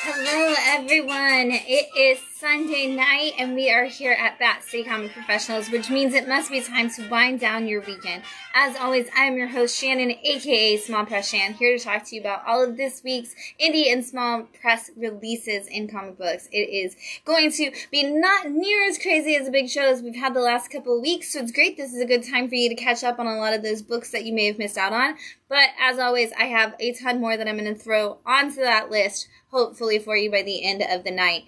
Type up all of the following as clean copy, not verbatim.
Hello, everyone. It is Sunday night, and we are here at Bat City Comic Professionals, which means it must be time to wind down your weekend. As always, I am your host, Shannon, aka Small Press Shann, here to talk to you about all of this week's indie and small press releases in comic books. It is going to be not near as crazy as the big shows we've had the last couple of weeks, so it's great. This is a good time for you to catch up on a lot of those books that you may have missed out on. But as always, I have a ton more that I'm going to throw onto that list, hopefully for you by the end of the night.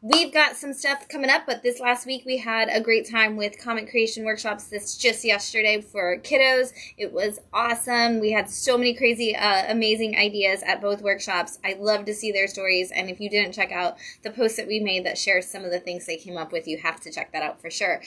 We've got some stuff coming up, but this last week we had a great time with comic creation workshops. This just yesterday for kiddos. It was awesome. We had so many crazy, amazing ideas at both workshops. I love to see their stories, and if you didn't check out the post that we made that shares some of the things they came up with, you have to check that out for sure.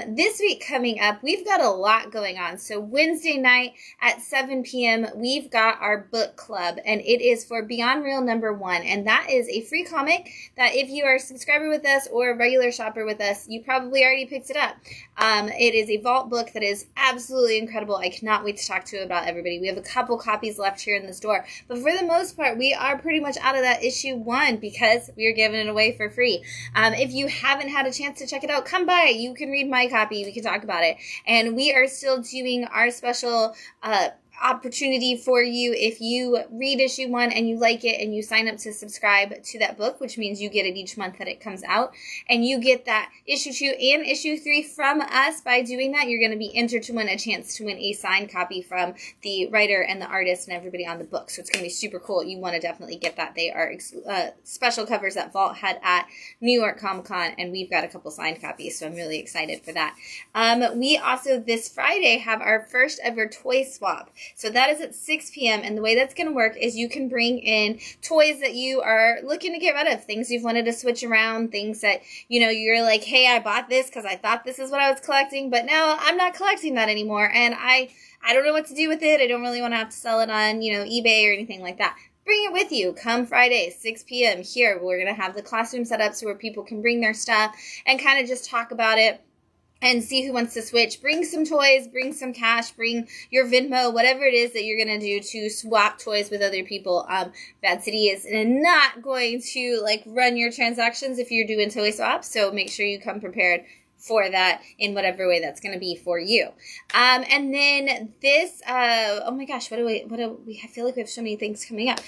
This week coming up, we've got a lot going on. So Wednesday night at 7 p.m., we've got our book club, and it is for Beyond Real #1, and that is a free comic that if you are a subscriber with us or a regular shopper with us, you probably already picked it up. It is a vault book that is absolutely incredible. I cannot wait to talk to you about everybody. We have a couple copies left here in the store, but for the most part, we are pretty much out of that issue 1 because we are giving it away for free. If you haven't had a chance to check it out, come by. You can read my copy. We can talk about it. And we are still doing our special opportunity for you if you read issue 1 and you like it and you sign up to subscribe to that book, which means you get it each month that it comes out, and you get that issue 2 and issue 3 from us. By doing that, you're going to be entered to win a chance to win a signed copy from the writer and the artist and everybody on the book. So it's going to be super cool. You want to definitely get that. They are special covers that Vault had at New York Comic Con, and we've got a couple signed copies, so I'm really excited for that. We also this Friday have our first ever toy swap. So that is at 6 p.m. And the way that's going to work is you can bring in toys that you are looking to get rid of, things you've wanted to switch around, things that, you know, you're like, hey, I bought this because I thought this is what I was collecting, but now I'm not collecting that anymore. And I don't know what to do with it. I don't really want to have to sell it on, eBay or anything like that. Bring it with you. Come Friday, 6 p.m. here. We're going to have the classroom set up so where people can bring their stuff and kind of just talk about it and see who wants to switch. Bring some toys, bring some cash, bring your Venmo, whatever it is that you're going to do to swap toys with other people. Bad City is not going to run your transactions if you're doing toy swaps, so make sure you come prepared for that in whatever way that's going to be for you. And then this, oh my gosh, what do we, I feel like we have so many things coming up.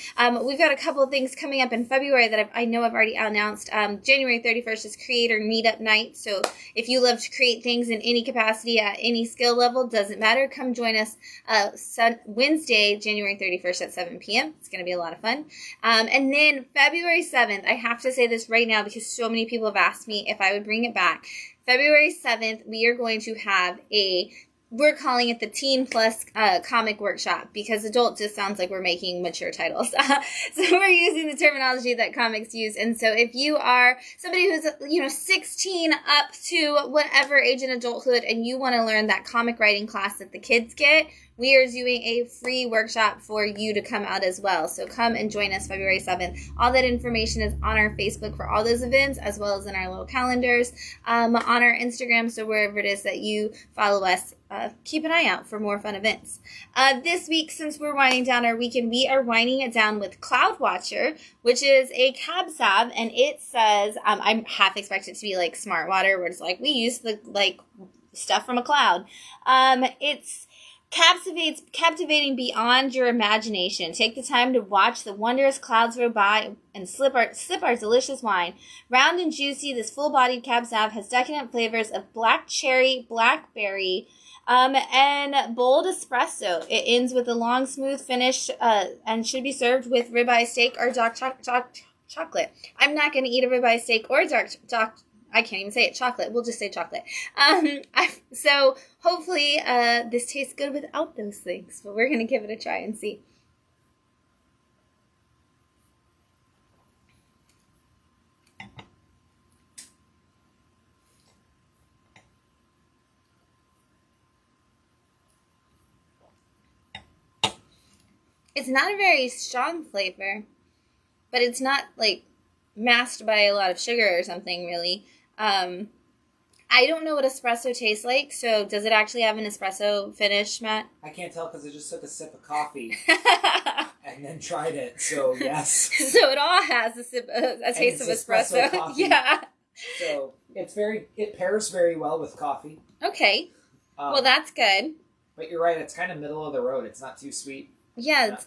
We've got a couple of things coming up in February that I know I've already announced. January 31st is Creator Meetup Night. So if you love to create things in any capacity at any skill level, doesn't matter, come join us Wednesday, January 31st at 7 p.m. It's going to be a lot of fun. And then February 7th, I have to say this right now because so many people have asked me if I would bring it back. February 7th, we are going to have we're calling it the Teen Plus comic workshop because adult just sounds like we're making mature titles. So we're using the terminology that comics use. And so if you are somebody who's, 16 up to whatever age in adulthood and you want to learn that comic writing class that the kids get, we are doing a free workshop for you to come out as well. So come and join us February 7th. All that information is on our Facebook for all those events, as well as in our little calendars, on our Instagram. So wherever it is that you follow us, keep an eye out for more fun events. This week, since we're winding down our weekend, we are winding it down with Cloud Watcher, which is a cab sav, and it says, I half expect it to be like Smart Water, where it's like, we use the stuff from a cloud. It's captivating beyond your imagination. Take the time to watch the wondrous clouds roll by and sip our delicious wine. Round and juicy, this full-bodied cab sav has decadent flavors of black cherry, blackberry, and bold espresso. It ends with a long, smooth finish and should be served with ribeye steak or dark chocolate. I'm not going to eat a ribeye steak or dark I can't even say it, chocolate. We'll just say chocolate. So hopefully this tastes good without those things, but we're going to give it a try and see. It's not a very strong flavor, but it's not masked by a lot of sugar or something, really. I don't know what espresso tastes like, so does it actually have an espresso finish, Matt? I can't tell because I just took a sip of coffee. and then tried it. So yes. So it all has a taste of espresso. Coffee. Yeah. So it pairs very well with coffee. Okay. Well, that's good. But you're right, it's kind of middle of the road. It's not too sweet. Yeah.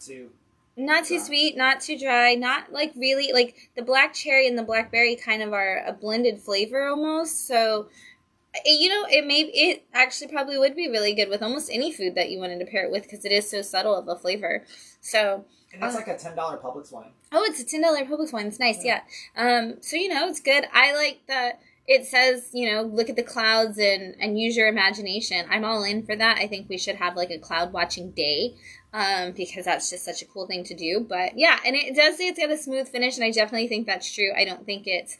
Not too sweet, not too dry, not like really, like the black cherry and the blackberry kind of are a blended flavor almost. So, it actually probably would be really good with almost any food that you wanted to pair it with because it is so subtle of a flavor. So. And it's like a $10 Publix wine. Oh, it's a $10 Publix wine. It's nice, yeah. So, it's good. I like that it says, look at the clouds and use your imagination. I'm all in for that. I think we should have like a cloud watching day because that's just such a cool thing to do. But yeah, and it does say it's got a smooth finish, and I definitely think that's true. I don't think it's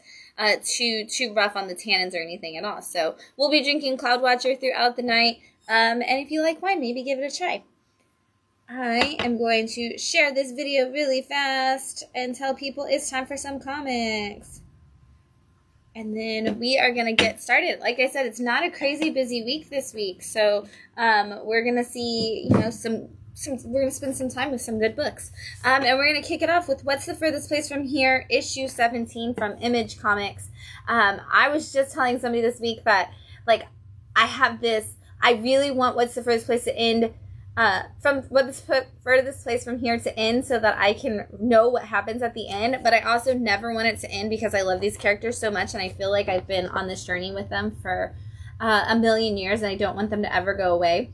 too rough on the tannins or anything at all. So we'll be drinking Cloud Watcher throughout the night. And if you like wine, maybe give it a try. I am going to share this video really fast and tell people it's time for some comics. And then we are going to get started. Like I said, it's not a crazy busy week this week. So we're going to see, we're going to spend some time with some good books. And we're going to kick it off with What's the Furthest Place from Here, issue 17 from Image Comics. I was just telling somebody this week that, I really want What's the Furthest Place to end from What's the Furthest Place from Here to end so that I can know what happens at the end. But I also never want it to end because I love these characters so much and I feel like I've been on this journey with them for a million years and I don't want them to ever go away.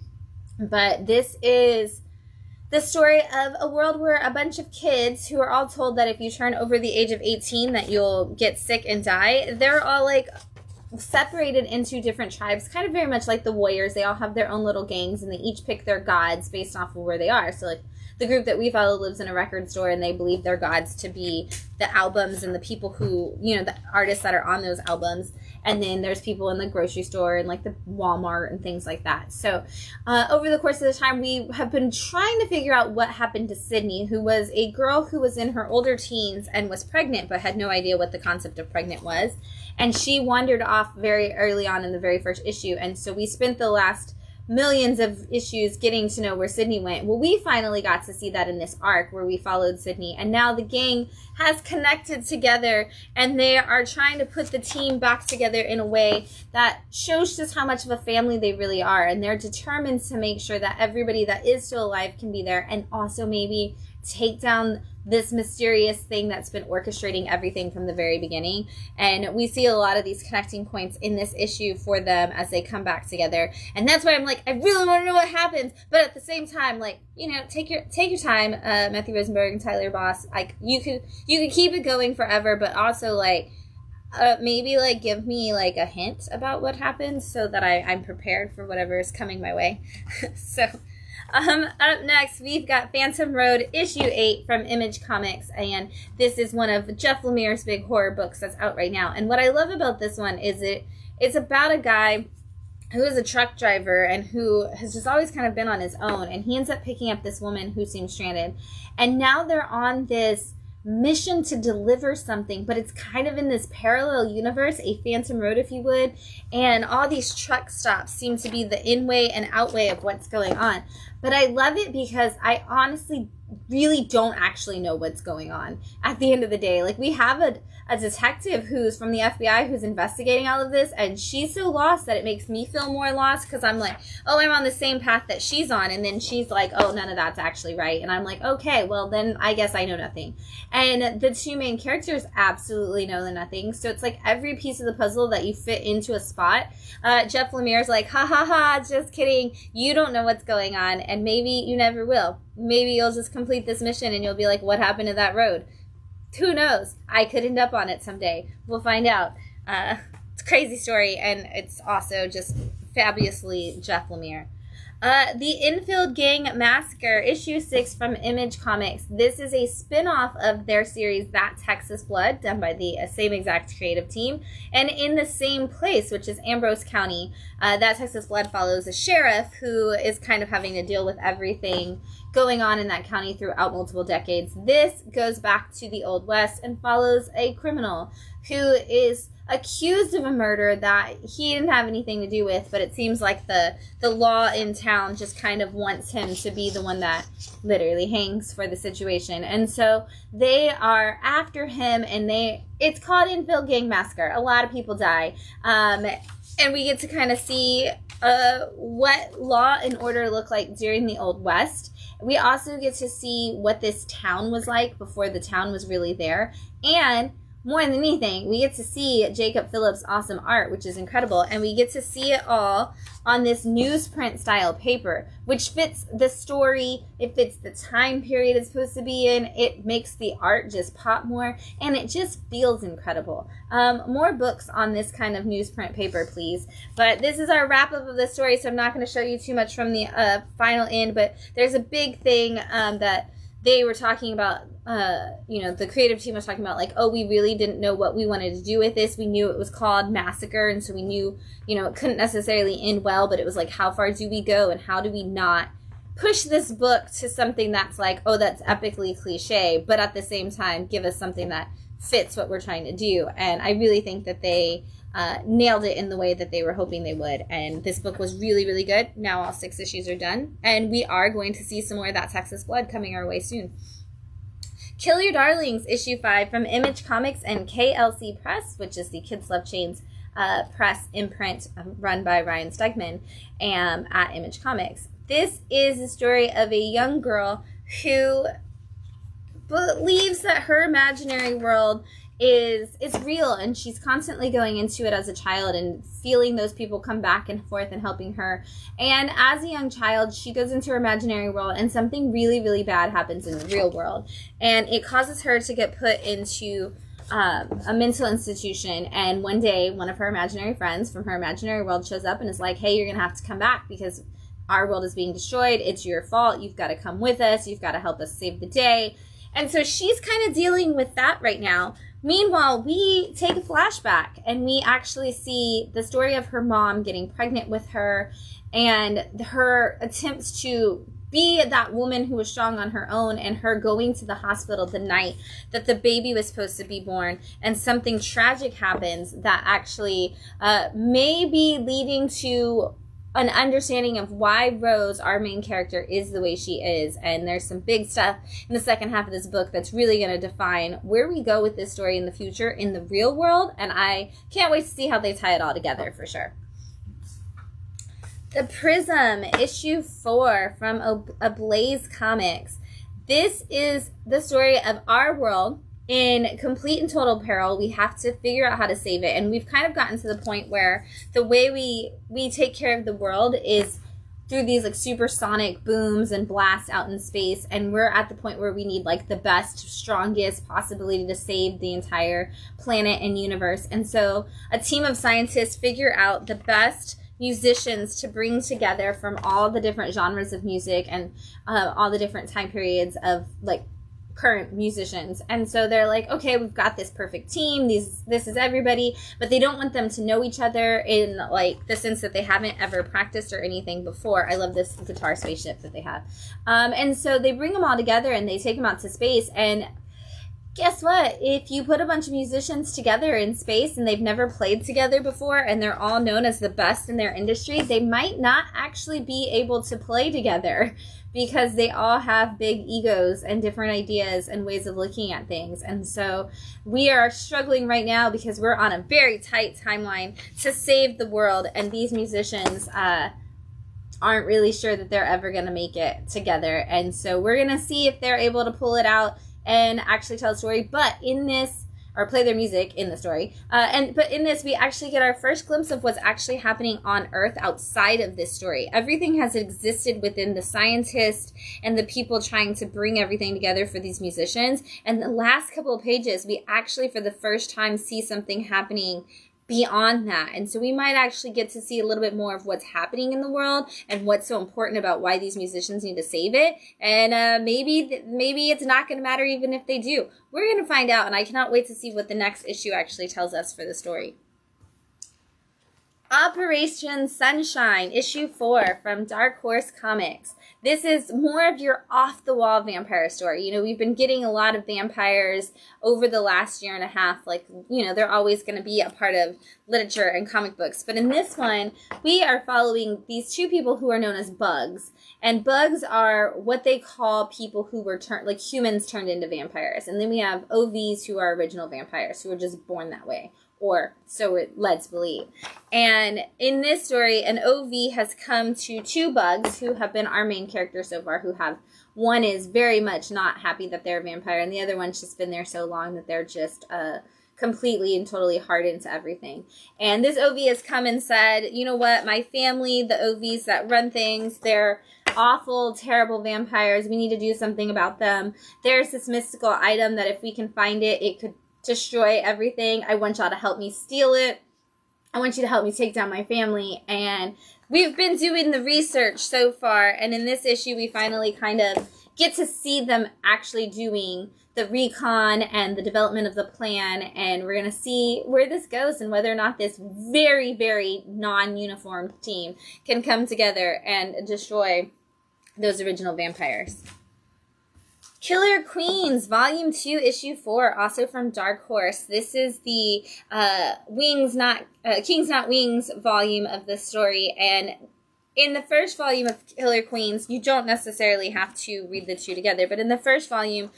But this is the story of a world where a bunch of kids who are all told that if you turn over the age of 18 that you'll get sick and die. They're all separated into different tribes, kind of very much like the warriors. They all have their own little gangs and they each pick their gods based off of where they are. So the group that we follow lives in a record store and they believe their gods to be the albums and the people who, the artists that are on those albums. And then there's people in the grocery store and the Walmart and things like that. So over the course of the time, we have been trying to figure out what happened to Sydney, who was a girl who was in her older teens and was pregnant, but had no idea what the concept of pregnant was. And she wandered off very early on in the very first issue. And so we spent the last millions of issues getting to know where Sydney went. Well, we finally got to see that in this arc where we followed Sydney. And now the gang has connected together and they are trying to put the team back together in a way that shows just how much of a family they really are. And they're determined to make sure that everybody that is still alive can be there and also maybe take down this mysterious thing that's been orchestrating everything from the very beginning. And we see a lot of these connecting points in this issue for them as they come back together. And that's why I'm I really want to know what happens. But at the same time, take your time, Matthew Rosenberg and Tyler Boss. You could keep it going forever, but also maybe give me a hint about what happens so that I'm prepared for whatever is coming my way. So up next, we've got Phantom Road, issue 8 from Image Comics, and this is one of Jeff Lemire's big horror books that's out right now. And what I love about this one is it's about a guy who is a truck driver and who has just always kind of been on his own, and he ends up picking up this woman who seems stranded, and now they're on this mission to deliver something, but it's kind of in this parallel universe, a Phantom Road, if you would, and all these truck stops seem to be the in-way and out-way of what's going on. But I love it because I honestly really don't actually know what's going on at the end of the day. We have a detective who's from the FBI who's investigating all of this, and she's so lost that it makes me feel more lost because I'm I'm on the same path that she's on, and then she's oh, none of that's actually right, and I'm okay, well then I guess I know nothing. And the two main characters absolutely know the nothing, so it's every piece of the puzzle that you fit into a spot. Jeff Lemire's ha ha ha, just kidding, you don't know what's going on, and maybe you never will. Maybe you'll just complete this mission and you'll be what happened to that road? Who knows? I could end up on it someday. We'll find out. It's a crazy story, and it's also just fabulously Jeff Lemire. The Infield Gang Massacre, issue 6 from Image Comics. This is a spin-off of their series That Texas Blood, done by the same exact creative team, and in the same place, which is Ambrose County. That Texas Blood follows a sheriff who is kind of having to deal with everything going on in that county throughout multiple decades. This goes back to the Old West and follows a criminal who is accused of a murder that he didn't have anything to do with, but it seems like the law in town just kind of wants him to be the one that literally hangs for the situation. And so they are after him, and it's called Enfield Gang Massacre. A lot of people die. And we get to kind of see what law and order looked like during the Old West. We also get to see what this town was like before the town was really there. And more than anything, we get to see Jacob Phillips' awesome art, which is incredible. And we get to see it all on this newsprint style paper, which fits the story. It fits the time period it's supposed to be in. It makes the art just pop more. And it just feels incredible. More books on this kind of newsprint paper, please. But this is our wrap up of the story, so I'm not going to show you too much from the final end. But there's a big thing that they were talking about. The creative team was talking about, like, oh, we really didn't know what we wanted to do with this. We knew it was called Massacre, and so we knew, it couldn't necessarily end well, but it was like, how far do we go, and how do we not push this book to something that's like, oh, that's epically cliche, but at the same time, give us something that fits what we're trying to do. And I really think that they nailed it in the way that they were hoping they would. And this book was really, really good. Now all 6 issues are done, and we are going to see some more of that Texas blood coming our way soon. Kill Your Darlings, issue 5 from Image Comics and KLC Press, which is the Kids Love Chains press imprint run by Ryan Stegman at Image Comics. This is the story of a young girl who believes that her imaginary world is real, and she's constantly going into it as a child and feeling those people come back and forth and helping her. And as a young child, she goes into her imaginary world, and something really, really bad happens in the real world, and it causes her to get put into a mental institution. And one day, one of her imaginary friends from her imaginary world shows up and is like, hey, you're gonna have to come back because our world is being destroyed. It's your fault. You've got to come with us. You've got to help us save the day. And so she's kind of dealing with that right now. Meanwhile, we take a flashback and we actually see the story of her mom getting pregnant with her and her attempts to be that woman who was strong on her own, and her going to the hospital the night that the baby was supposed to be born, and something tragic happens that actually may be leading to an understanding of why Rose, our main character, is the way she is. And there's some big stuff in the second half of this book that's really going to define where we go with this story in the future in the real world, and I can't wait to see how they tie it all together for sure. The Prism, issue 4 from Ablaze Comics. This is the story of our world in complete and total peril. We have to figure out how to save it, and we've kind of gotten to the point where the way we take care of the world is through these like supersonic booms and blasts out in space, and we're at the point where we need like the best, strongest possibility to save the entire planet and universe. And so a team of scientists figure out the best musicians to bring together from all the different genres of music and all the different time periods of like current musicians. And so they're like, okay, we've got this perfect team, this is everybody, but they don't want them to know each other in like the sense that they haven't ever practiced or anything before. I love this guitar spaceship that they have. And so they bring them all together and they take them out to space, and guess what? If you put a bunch of musicians together in space and they've never played together before and they're all known as the best in their industry, they might not actually be able to play together because they all have big egos and different ideas and ways of looking at things. And so we are struggling right now because we're on a very tight timeline to save the world, and these musicians aren't really sure that they're ever going to make it together. And so we're going to see if they're able to pull it out and actually tell a story, but in this, or play their music in the story. But in this, we actually get our first glimpse of what's actually happening on Earth outside of this story. Everything has existed within the scientists and the people trying to bring everything together for these musicians. And the last couple of pages, we actually, for the first time, see something happening beyond that. And so we might actually get to see a little bit more of what's happening in the world and what's so important about why these musicians need to save it. And maybe it's not going to matter even if they do. We're going to find out, and I cannot wait to see what the next issue actually tells us for the story. Operation Sunshine, issue 4 from Dark Horse Comics. This is more of your off-the-wall vampire story. You know, we've been getting a lot of vampires over the last year and a half. Like, you know, they're always going to be a part of literature and comic books. But in this one, we are following these two people who are known as bugs. And bugs are what they call people who were like humans turned into vampires. And then we have OVs who are original vampires, who were just born that way. Or so it lets believe. And in this story, an OV has come to two bugs who have been our main characters so far, who have, one is very much not happy that they're a vampire, and the other one's just been there so long that they're just completely and totally hardened to everything. And this OV has come and said, you know what, my family, the OVs that run things, they're awful, terrible vampires. We need to do something about them. There's this mystical item that if we can find it, it could destroy everything. I want y'all to help me steal it. I want you to help me take down my family. And we've been doing the research so far, and in this issue we finally kind of get to see them actually doing the recon and the development of the plan, and we're going to see where this goes and whether or not this very, very non-uniformed team can come together and destroy those original vampires. Killer Queens, Volume 2, Issue 4, also from Dark Horse. This is the Kings Not Wings volume of the story, and in the first volume of Killer Queens, you don't necessarily have to read the two together, but in the first volume,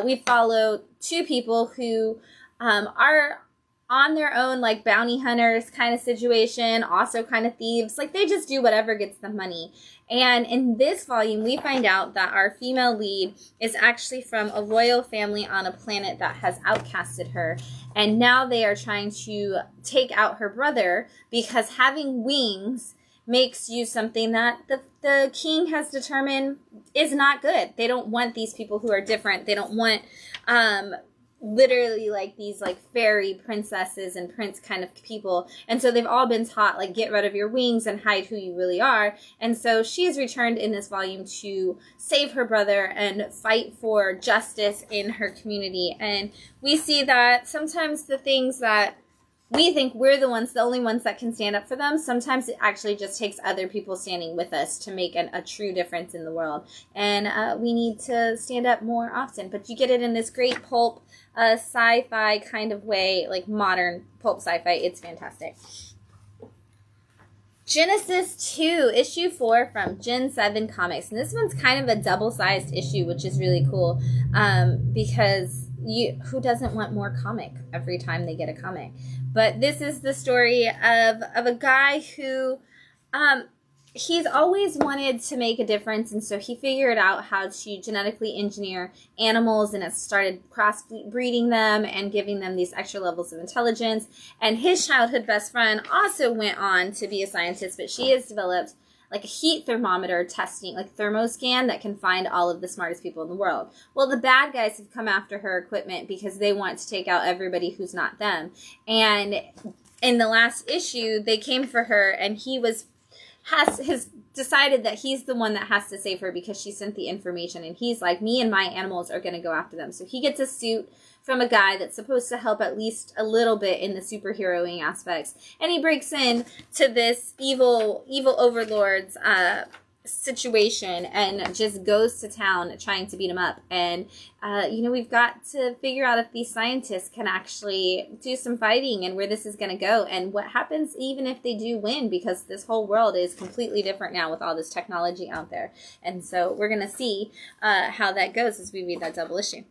we follow two people who are on their own, like bounty hunters kind of situation, also kind of thieves. Like, they just do whatever gets them money. And in this volume, we find out that our female lead is actually from a royal family on a planet that has outcasted her. And now they are trying to take out her brother because having wings makes you something that the king has determined is not good. They don't want these people who are different. They don't want literally like these like fairy princesses and prince kind of people. And so they've all been taught, like, get rid of your wings and hide who you really are. And so she is returned in this volume to save her brother and fight for justice in her community. And we see that sometimes the things that we think we're the only ones that can stand up for them, sometimes it actually just takes other people standing with us to make a true difference in the world. And we need to stand up more often. But you get it in this great pulp sci-fi kind of way, like modern pulp sci-fi. It's fantastic. Genesis 2, Issue 4 from Gen 7 Comics. And this one's kind of a double-sized issue, which is really cool because who doesn't want more comic every time they get a comic? But this is the story of a guy who he's always wanted to make a difference, and so he figured out how to genetically engineer animals and has started crossbreeding them and giving them these extra levels of intelligence. And his childhood best friend also went on to be a scientist, but she has developed like a heat thermometer testing, like thermoscan that can find all of the smartest people in the world. Well, the bad guys have come after her equipment because they want to take out everybody who's not them. And in the last issue, they came for her, and he has decided that he's the one that has to save her because she sent the information, and he's like, me and my animals are going to go after them. So he gets a suit from a guy that's supposed to help at least a little bit in the superheroing aspects, and he breaks in to this evil overlord's situation and just goes to town trying to beat him up. And we've got to figure out if these scientists can actually do some fighting and where this is going to go and what happens even if they do win, because this whole world is completely different now with all this technology out there. And so we're going to see how that goes as we read that double issue.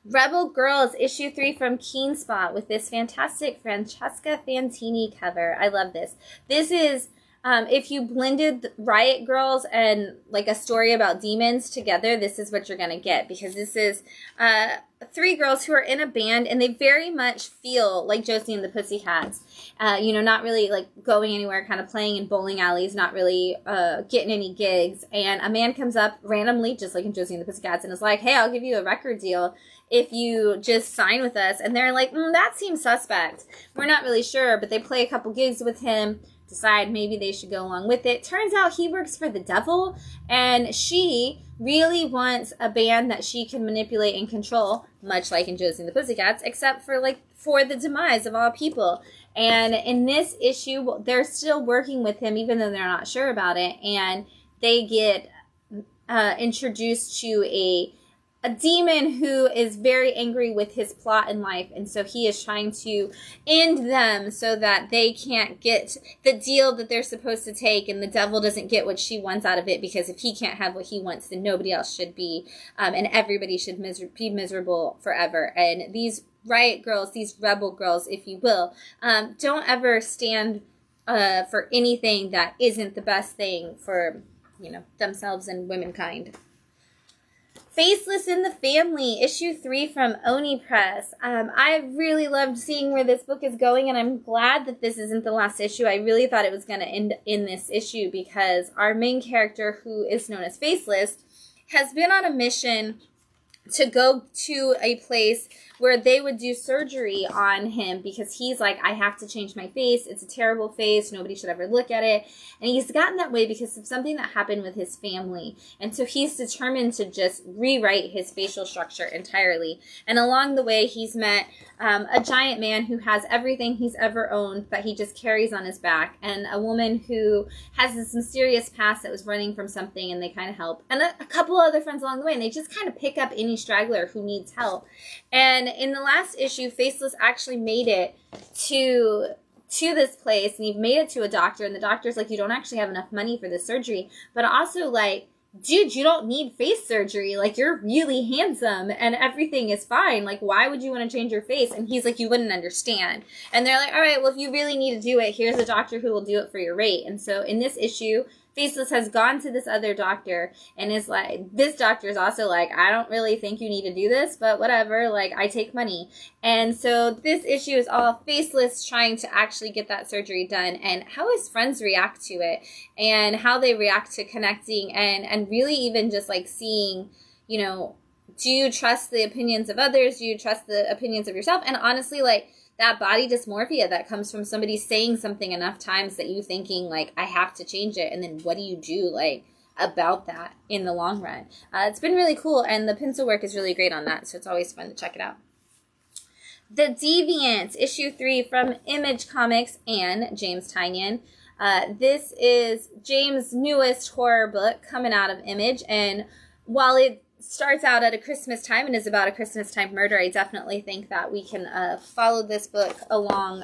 Rebel Girls, Issue 3 from Keen Spot with this fantastic Francesca Fantini cover. I love this. This is if you blended Riot Girls and like a story about demons together, this is what you're going to get, because this is three girls who are in a band, and they very much feel like Josie and the Pussycats. Not really like going anywhere, kind of playing in bowling alleys, not really getting any gigs. And a man comes up randomly, just like in Josie and the Pussycats, and is like, hey, I'll give you a record deal if you just sign with us. And they're like, that seems suspect. We're not really sure, but they play a couple gigs with him. decide maybe they should go along with it. Turns out he works for the devil, and she really wants a band that she can manipulate and control, much like in Josie and the Pussycats, except for the demise of all people. And in this issue, they're still working with him, even though they're not sure about it, and they get introduced to a demon who is very angry with his plot in life, and so he is trying to end them so that they can't get the deal that they're supposed to take, and the devil doesn't get what she wants out of it, because if he can't have what he wants, then nobody else should be, and everybody should be miserable forever. And these riot girls, these rebel girls, if you will, don't ever stand for anything that isn't the best thing for, themselves and womankind. Faceless in the Family, issue 3 from Oni Press. I really loved seeing where this book is going, and I'm glad that this isn't the last issue. I really thought it was going to end in this issue, because our main character, who is known as Faceless, has been on a mission to go to a place where they would do surgery on him, because he's like, I have to change my face. It's a terrible face. Nobody should ever look at it. And he's gotten that way because of something that happened with his family. And so he's determined to just rewrite his facial structure entirely. And along the way, he's met a giant man who has everything he's ever owned that he just carries on his back, and a woman who has this mysterious past that was running from something, and they kind of help. And a couple other friends along the way, and they just kind of pick up any straggler who needs help. And in the last issue, Faceless actually made it to this place, and he made it to a doctor, and the doctor's like, you don't actually have enough money for this surgery, but also like, dude, you don't need face surgery. Like, you're really handsome and everything is fine. Like, why would you want to change your face? And he's like, you wouldn't understand. And they're like, all right, well, if you really need to do it, here's a doctor who will do it for your rate. And so in this issue, Faceless has gone to this other doctor and is like, this doctor is also like, I don't really think you need to do this, but whatever, like, I take money. And so this issue is all Faceless trying to actually get that surgery done, and how his friends react to it, and how they react to connecting, and really even just like seeing, do you trust the opinions of others? Do you trust the opinions of yourself? And honestly, like, that body dysmorphia that comes from somebody saying something enough times that you thinking, like, I have to change it. And then what do you do, like, about that in the long run? It's been really cool, and the pencil work is really great on that, so it's always fun to check it out. The Deviants, issue 3 from Image Comics and James Tynion. This is James' newest horror book coming out of Image, and while it starts out at a Christmas time and is about a Christmas time murder, I definitely think that we can follow this book along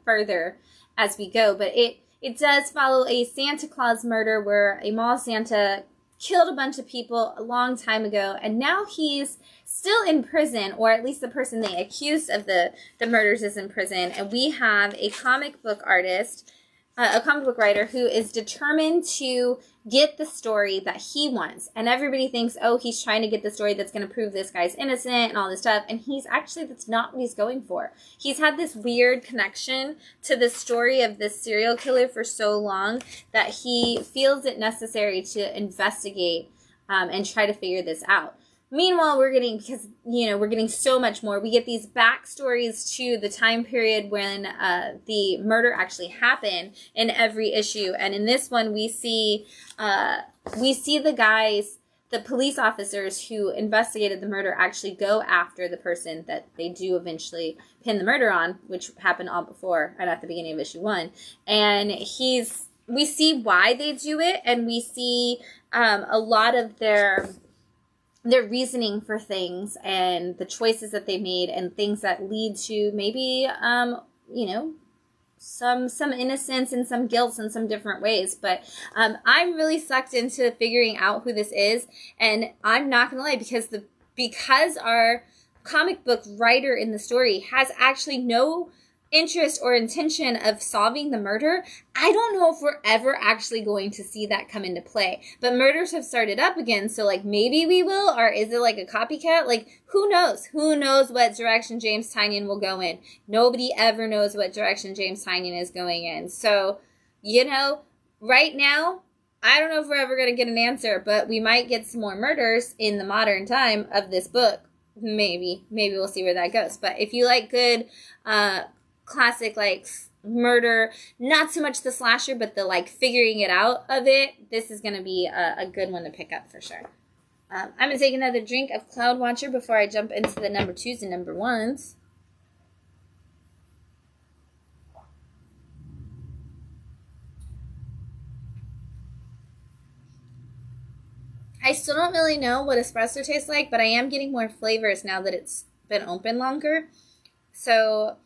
further as we go. But it does follow a Santa Claus murder where a mall Santa killed a bunch of people a long time ago, and now he's still in prison, or at least the person they accused of the murders is in prison. And we have a comic book artist, a comic book writer, who is determined to get the story that he wants. And everybody thinks, oh, he's trying to get the story that's going to prove this guy's innocent and all this stuff. And that's not what he's going for. He's had this weird connection to the story of this serial killer for so long that he feels it necessary to investigate and try to figure this out. Meanwhile, we're getting so much more. We get these backstories to the time period when the murder actually happened in every issue. And in this one, we see the police officers who investigated the murder actually go after the person that they do eventually pin the murder on, which happened all before and at the beginning of issue 1. And we see why they do it, and we see a lot of their reasoning for things and the choices that they made and things that lead to maybe, some innocence and some guilt in some different ways. But I'm really sucked into figuring out who this is. And I'm not going to lie, because our comic book writer in the story has actually no interest or intention of solving the murder, I don't know if we're ever actually going to see that come into play. But murders have started up again, so like maybe we will, or is it like a copycat? Like, who knows? Who knows what direction James Tynion will go in? Nobody ever knows what direction James Tynion is going in. So, right now, I don't know if we're ever going to get an answer, but we might get some more murders in the modern time of this book. Maybe we'll see where that goes. But if you like good classic, like, murder, not so much the slasher, but the like figuring it out of it. This is going to be a good one to pick up for sure. I'm going to take another drink of Cloud Watcher before I jump into the number 2s and number 1s. I still don't really know what espresso tastes like, but I am getting more flavors now that it's been open longer. So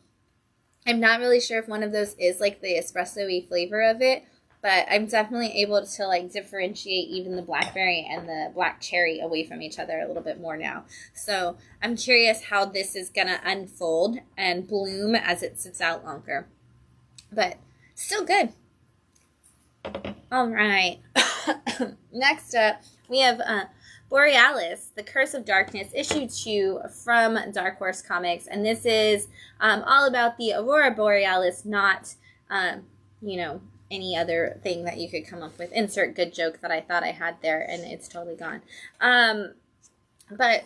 I'm not really sure if one of those is like the espresso-y flavor of it, but I'm definitely able to like differentiate even the blackberry and the black cherry away from each other a little bit more now. So I'm curious how this is going to unfold and bloom as it sits out longer. But still good. All right. Next up, we have Borealis, The Curse of Darkness, issue 2 from Dark Horse Comics. And this is all about the Aurora Borealis, not, any other thing that you could come up with. Insert good joke that I thought I had there, and it's totally gone. But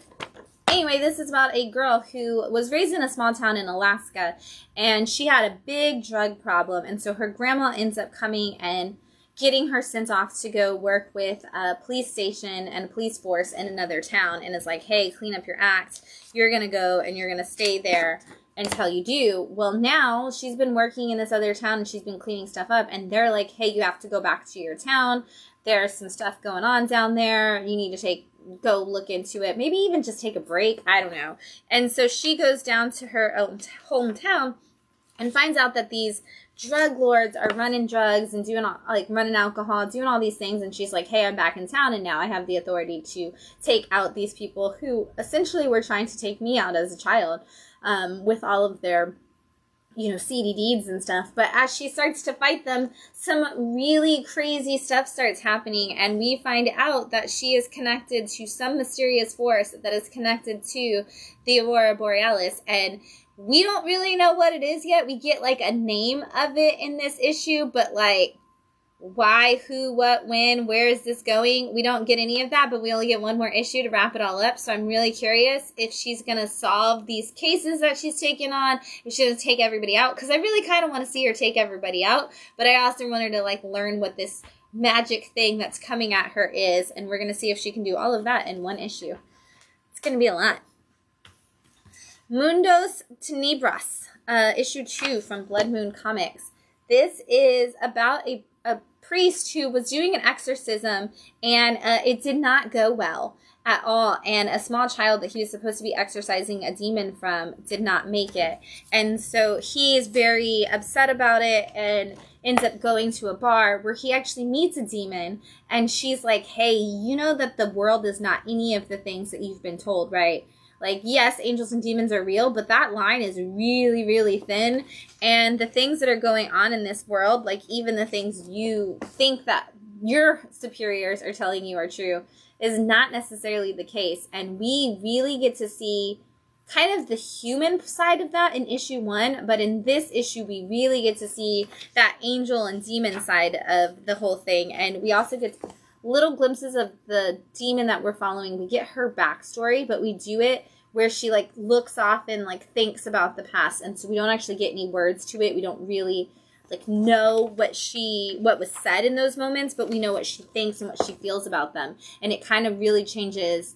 anyway, this is about a girl who was raised in a small town in Alaska, and she had a big drug problem. And so her grandma ends up coming and getting her sent off to go work with a police station and a police force in another town, and is like, hey, clean up your act. You're going to go and you're going to stay there until you do. Well, now she's been working in this other town and she's been cleaning stuff up, and they're like, hey, you have to go back to your town. There's some stuff going on down there. You need to go look into it. Maybe even just take a break. I don't know. And so she goes down to her own hometown and finds out that these drug lords are running drugs and running alcohol, doing all these things. And she's like, hey, I'm back in town, and now I have the authority to take out these people who essentially were trying to take me out as a child, with all of their, seedy deeds and stuff. But as she starts to fight them, some really crazy stuff starts happening, and we find out that she is connected to some mysterious force that is connected to the Aurora Borealis, and we don't really know what it is yet. We get like a name of it in this issue, but like why, who, what, when, where is this going? We don't get any of that, but we only get one more issue to wrap it all up. So I'm really curious if she's going to solve these cases that she's taken on, if she's going to take everybody out, because I really kind of want to see her take everybody out, but I also want her to like learn what this magic thing that's coming at her is, and we're going to see if she can do all of that in one issue. It's going to be a lot. Mundos Tenebras, issue 2 from Blood Moon Comics. This is about a priest who was doing an exorcism, and it did not go well at all. And a small child that he was supposed to be exorcising a demon from did not make it. And so he is very upset about it and ends up going to a bar where he actually meets a demon. And she's like, hey, you know that the world is not any of the things that you've been told, right? Like, yes, angels and demons are real, but that line is really, really thin. And the things that are going on in this world, like even the things you think that your superiors are telling you are true, is not necessarily the case. And we really get to see kind of the human side of that in issue 1. But in this issue, we really get to see that angel and demon side of the whole thing. And we also get little glimpses of the demon that we're following. We get her backstory, but we do it where she like looks off and like thinks about the past, and so we don't actually get any words to it. We don't really like know what was said in those moments, but we know what she thinks and what she feels about them, and it kind of really changes,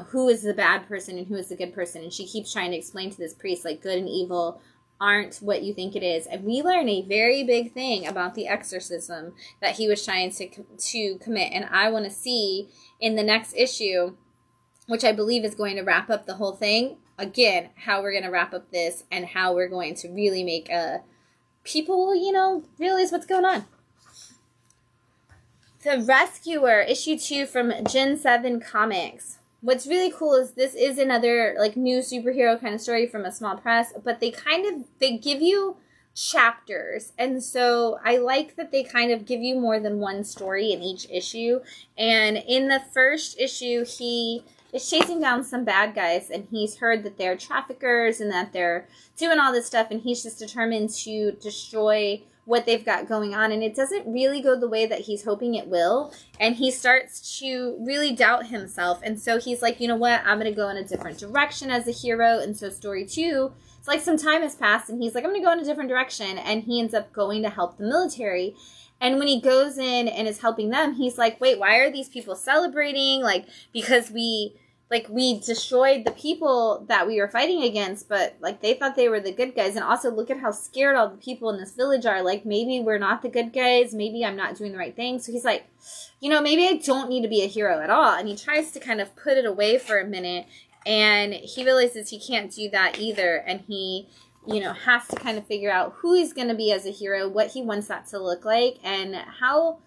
who is the bad person and who is the good person. And she keeps trying to explain to this priest like good and evil aren't what you think it is. And we learn a very big thing about the exorcism that he was trying to commit. And I want to see in the next issue, which I believe is going to wrap up the whole thing, again, how we're going to wrap up this and how we're going to really make people, realize what's going on. The Rescuer, issue 2 from Gen 7 Comics. What's really cool is this is another like new superhero kind of story from a small press, but they give you chapters. And so I like that they kind of give you more than one story in each issue. And in the first issue, he is chasing down some bad guys, and he's heard that they're traffickers and that they're doing all this stuff, and he's just determined to destroy what they've got going on, and it doesn't really go the way that he's hoping it will, and he starts to really doubt himself. And so he's like, you know what, I'm going to go in a different direction as a hero. And so story 2, it's like some time has passed, and he's like, I'm going to go in a different direction, and he ends up going to help the military. And when he goes in and is helping them, he's like, wait, why are these people celebrating? Like, because we destroyed the people that we were fighting against, but like they thought they were the good guys. And also look at how scared all the people in this village are. Like, maybe we're not the good guys. Maybe I'm not doing the right thing. So he's like, you know, maybe I don't need to be a hero at all. And he tries to kind of put it away for a minute, and he realizes he can't do that either. And he, you know, has to kind of figure out who he's going to be as a hero, what he wants that to look like, and how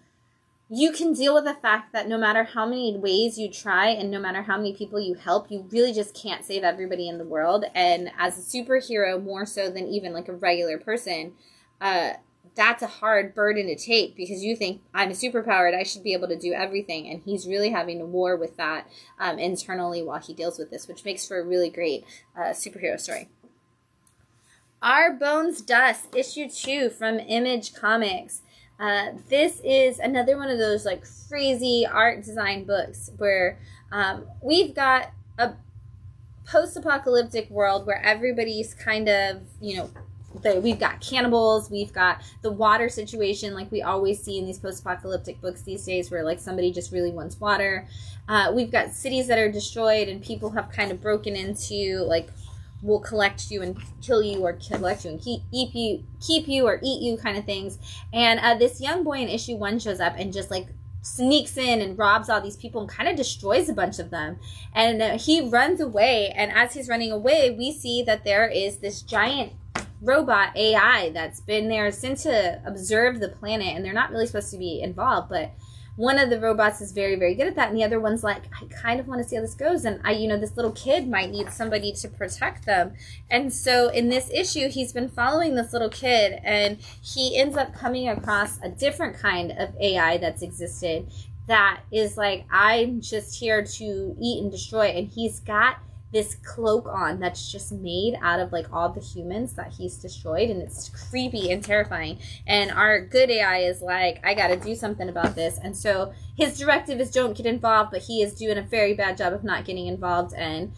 you can deal with the fact that no matter how many ways you try and no matter how many people you help, you really just can't save everybody in the world. And as a superhero, more so than even like a regular person, that's a hard burden to take, because you think, I'm superpowered, I should be able to do everything. And he's really having a war with that internally while he deals with this, which makes for a really great superhero story. Our Bones Dust, issue 2 from Image Comics. This is another one of those like crazy art design books where we've got a post-apocalyptic world where everybody's kind of, you know, we've got cannibals, we've got the water situation like we always see in these post-apocalyptic books these days where like somebody just really wants water. We've got cities that are destroyed and people have kind of broken into like, will collect you and kill you, or collect you and keep you or eat you kind of things. And this young boy in issue 1 shows up and just like sneaks in and robs all these people and kind of destroys a bunch of them. And he runs away, and as he's running away, we see that there is this giant robot AI that's been there since to observe the planet, and they're not really supposed to be involved, but one of the robots is very, very good at that, and the other one's like, I kind of want to see how this goes, and this little kid might need somebody to protect them. And so in this issue, he's been following this little kid, and he ends up coming across a different kind of AI that's existed that is like, I'm just here to eat and destroy, and he's got this cloak on that's just made out of like all the humans that he's destroyed, and it's creepy and terrifying. And our good AI is like, I gotta do something about this. And so his directive is don't get involved, but he is doing a very bad job of not getting involved. And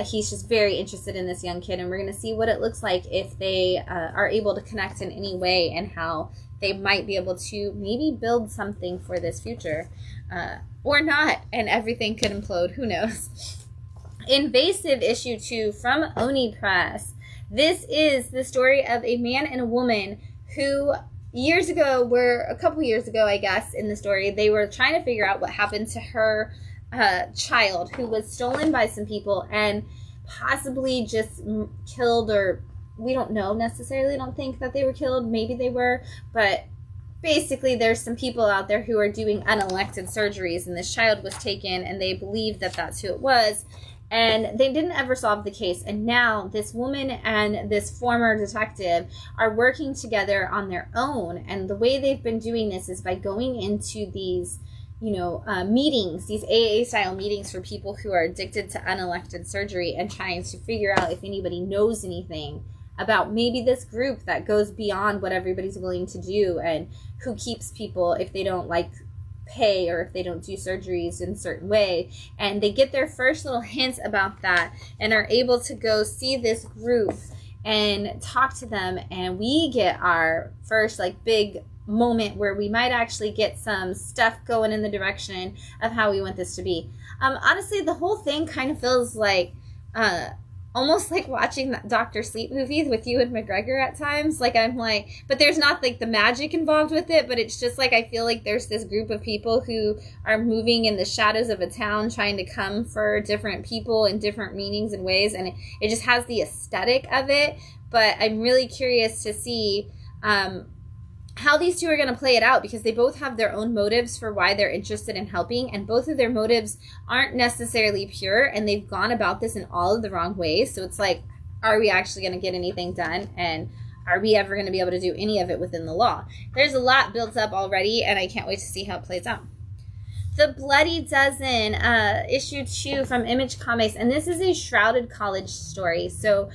he's just very interested in this young kid, and we're gonna see what it looks like if they are able to connect in any way, and how they might be able to maybe build something for this future, or not, and everything could implode, who knows. Invasive issue 2 from Oni Press. This is the story of a man and a woman who a couple years ago, I guess, in the story, they were trying to figure out what happened to her child, who was stolen by some people and possibly just killed, or we don't know necessarily. I don't think that they were killed. Maybe they were, but basically there's some people out there who are doing unelected surgeries, and this child was taken, and they believe that that's who it was. And they didn't ever solve the case. And now this woman and this former detective are working together on their own. And the way they've been doing this is by going into these, meetings, these AA-style meetings for people who are addicted to unelected surgery, and trying to figure out if anybody knows anything about maybe this group that goes beyond what everybody's willing to do, and who keeps people if they don't like pay, or if they don't do surgeries in a certain way. And they get their first little hints about that, and are able to go see this group and talk to them. And we get our first like big moment where we might actually get some stuff going in the direction of how we want this to be. Honestly, the whole thing kind of feels like almost like watching that Dr. Sleep movie with Ewan McGregor at times. Like, I'm like, but there's not like the magic involved with it, but it's just like, I feel like there's this group of people who are moving in the shadows of a town, trying to come for different people in different meanings and ways. And it just has the aesthetic of it. But I'm really curious to see how these two are going to play it out, because they both have their own motives for why they're interested in helping, and both of their motives aren't necessarily pure, and they've gone about this in all of the wrong ways. So it's like, are we actually going to get anything done, and are we ever going to be able to do any of it within the law? There's a lot built up already, and I can't wait to see how it plays out. The Bloody Dozen, issue 2 from Image Comics, and this is a shrouded college story. So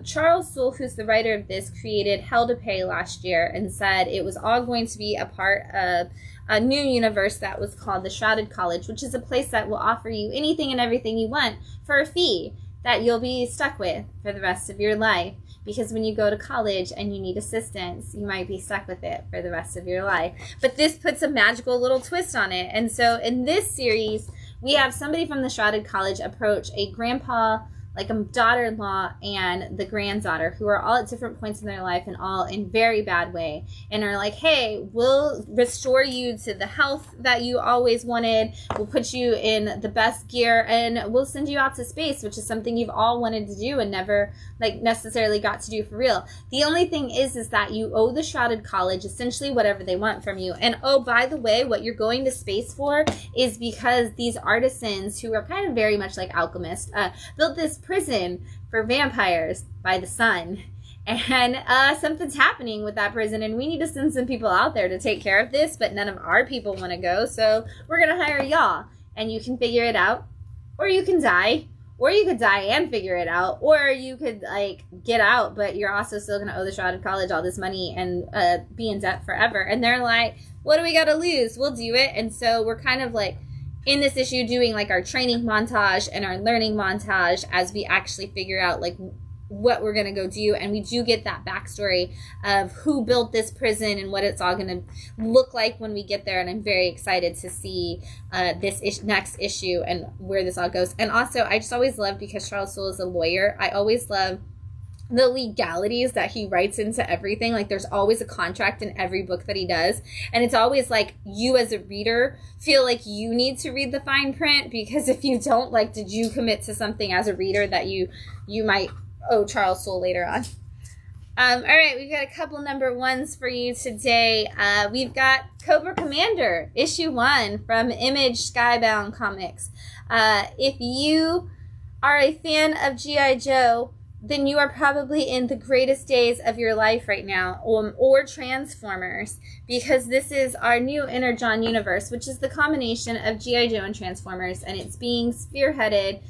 Charles Soule, who's the writer of this, created Hell to Pay last year and said it was all going to be a part of a new universe that was called the Shrouded College, which is a place that will offer you anything and everything you want for a fee that you'll be stuck with for the rest of your life. Because when you go to college and you need assistance, you might be stuck with it for the rest of your life. But this puts a magical little twist on it. And so in this series, we have somebody from the Shrouded College approach a grandpa, like a daughter-in-law, and the granddaughter, who are all at different points in their life and all in very bad way, and are like, hey, we'll restore you to the health that you always wanted, we'll put you in the best gear, and we'll send you out to space, which is something you've all wanted to do and never like necessarily got to do for real. The only thing is that you owe the Shrouded College essentially whatever they want from you. And oh, by the way, what you're going to space for is because these artisans, who are kind of very much like alchemists, built this prison for vampires by the sun. And something's happening with that prison, and we need to send some people out there to take care of this, but none of our people want to go, so we're going to hire y'all. And you can figure it out, or you can die. Or you could die and figure it out. Or you could, like, get out, but you're also still going to owe the Shrouded College all this money and be in debt forever. And they're like, what do we got to lose? We'll do it. And so we're kind of, like, in this issue doing, like, our training montage and our learning montage as we actually figure out, like, what we're going to go do. And we do get that backstory of who built this prison and what it's all going to look like when we get there. And I'm very excited to see this next issue and where this all goes. And also, I just always love, because Charles Soule is a lawyer, I always love the legalities that he writes into everything. Like, there's always a contract in every book that he does, and it's always like you as a reader feel like you need to read the fine print, because if you don't, like, did you commit to something as a reader that you might owe Charles Soule later on. All right, we've got a couple number ones for you today. We've got Cobra Commander, issue 1 from Image Skybound Comics. If you are a fan of G.I. Joe, then you are probably in the greatest days of your life right now, or Transformers, because this is our new Energon universe, which is the combination of G.I. Joe and Transformers, and it's being spearheaded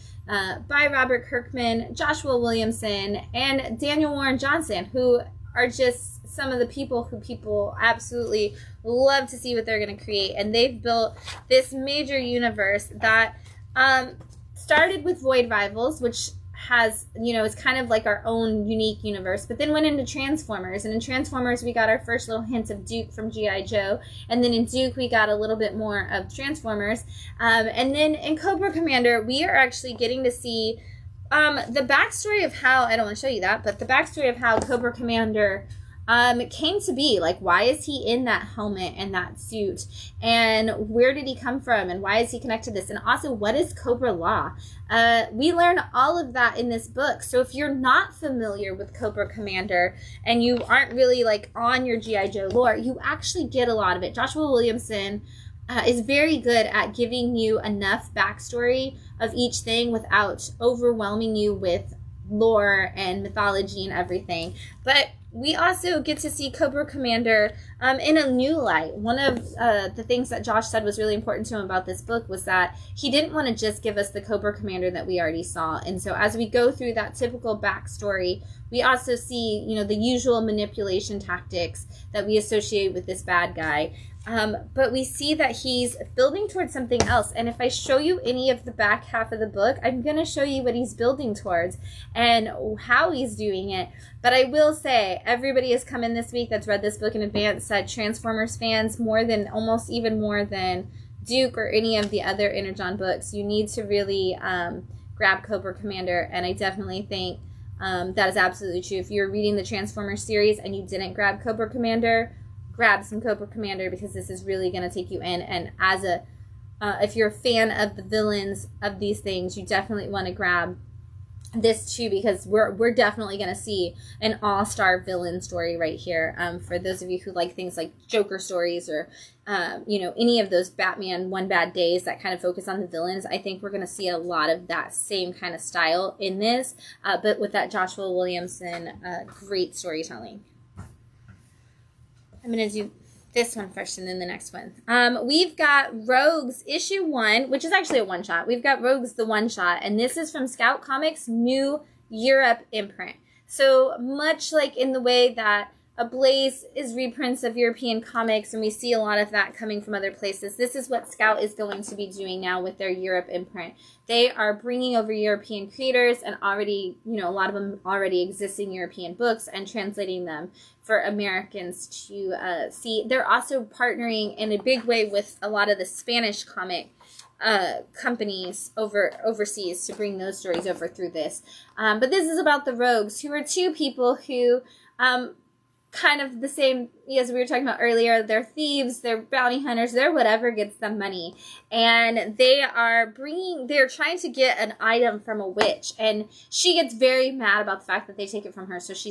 by Robert Kirkman, Joshua Williamson, and Daniel Warren Johnson, who are just some of the people who people absolutely love to see what they're going to create. And they've built this major universe that started with Void Rivals, which has, it's kind of like our own unique universe, but then went into Transformers. And in Transformers, we got our first little hint of Duke from G.I. Joe. And then in Duke, we got a little bit more of Transformers. And then in Cobra Commander, we are actually getting to see the backstory of how, I don't want to show you that, but the backstory of how Cobra Commander came to be. Like, why is he in that helmet and that suit? And where did he come from? And why is he connected to this? And also, what is Cobra Law? We learn all of that in this book. So if you're not familiar with Cobra Commander and you aren't really, like, on your G.I. Joe lore, you actually get a lot of it. Joshua Williamson is very good at giving you enough backstory of each thing without overwhelming you with lore and mythology and everything. But we also get to see Cobra Commander in a new light. One of the things that Josh said was really important to him about this book was that he didn't want to just give us the Cobra Commander that we already saw. And so as we go through that typical backstory, we also see, the usual manipulation tactics that we associate with this bad guy. But we see that he's building towards something else. And if I show you any of the back half of the book, I'm going to show you what he's building towards and how he's doing it. But I will say, everybody has come in this week that's read this book in advance said Transformers fans, almost even more than Duke or any of the other Energon books, you need to really grab Cobra Commander. And I definitely think that is absolutely true. If you're reading the Transformers series and you didn't grab Cobra Commander, grab some Cobra Commander, because this is really going to take you in. And as if you're a fan of the villains of these things, you definitely want to grab this too, because we're definitely going to see an all-star villain story right here. For those of you who like things like Joker stories or any of those Batman One Bad Days that kind of focus on the villains, I think we're going to see a lot of that same kind of style in this, but with that Joshua Williamson great storytelling. I'm going to do this one first and then the next one. We've got Rogues issue 1, which is actually a one-shot. We've got Rogues the one-shot, and this is from Scout Comics' new Europe imprint. So much like in the way that Ablaze is reprints of European comics, and we see a lot of that coming from other places. This is what Scout is going to be doing now with their Europe imprint. They are bringing over European creators and already, a lot of them already existing European books and translating them for Americans to see. They're also partnering in a big way with a lot of the Spanish comic companies overseas to bring those stories over through this. But this is about the Rogues, who are two people who kind of the same as we were talking about earlier. They're thieves, they're bounty hunters, they're whatever gets them money. And they're trying to get an item from a witch, and she gets very mad about the fact that they take it from her. So she